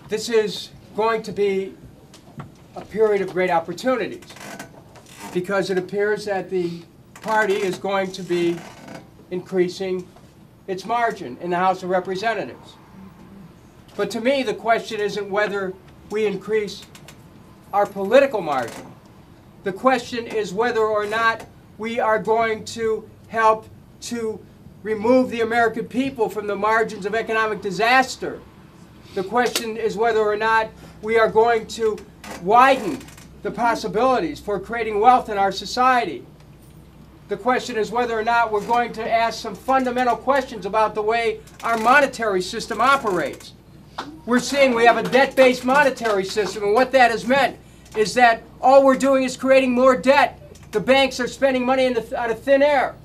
this is going to be a period of great opportunities, because it appears that the party is going to be increasing its margin in the House of Representatives. But to me, the question isn't whether we increase our political margin. The question is whether or not we are going to help to remove the American people from the margins of economic disaster. The question is whether or not we are going to widen the possibilities for creating wealth in our society. The question is whether or not we're going to ask some fundamental questions about the way our monetary system operates. We're seeing we have a debt-based monetary system, and what that has meant is that all we're doing is creating more debt. The banks are spending money out of thin air.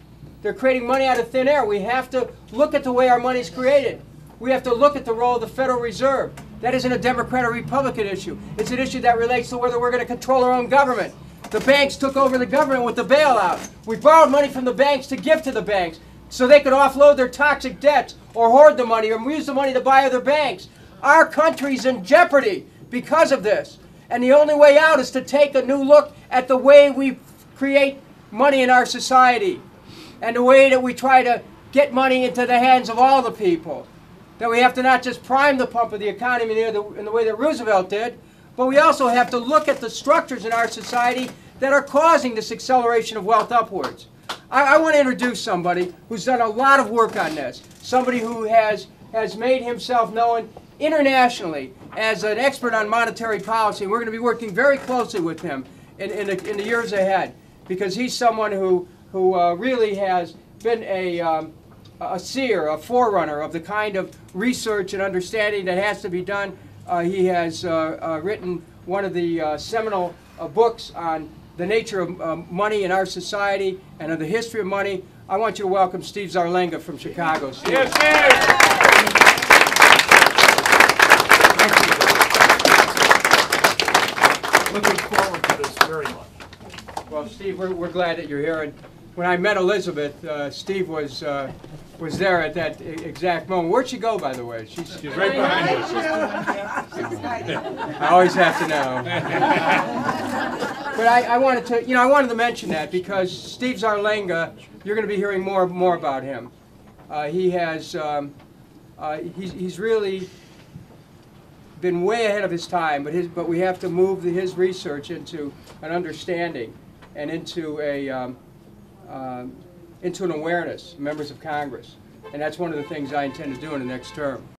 They're creating money out of thin air. We have to look at the way our money is created. We have to look at the role of the Federal Reserve. That isn't a Democrat or Republican issue. It's an issue that relates to whether we're going to control our own government. The banks took over the government with the bailout. We borrowed money from the banks to give to the banks so they could offload their toxic debts or hoard the money or use the money to buy other banks. Our country's in jeopardy because of this. And the only way out is to take a new look at the way we create money in our society and the way that we try to get money into the hands of all the people. That we have to not just prime the pump of the economy in the way that Roosevelt did, but we also have to look at the structures in our society that are causing this acceleration of wealth upwards. I want to introduce somebody who's done a lot of work on this, somebody who has made himself known internationally as an expert on monetary policy. And we're going to be working very closely with him in the years ahead, because he's someone who really has been a seer, a forerunner of the kind of research and understanding that has to be done. He has written one of the seminal books on the nature of money in our society and of the history of money. I want you to welcome Steve Zarlenga from Chicago. Steve. Yes, Steve. Looking forward to this very much. Well, Steve, we're glad that you're here. And when I met Elizabeth, Steve was there at that exact moment. Where'd she go, by the way? She's right behind us. I always have to know. But I wanted to mention that because Steve Zarlenga, you're going to be hearing more about him. He's really been way ahead of his time, but we have to move his research into an understanding and into an awareness, members of Congress. And that's one of the things I intend to do in the next term.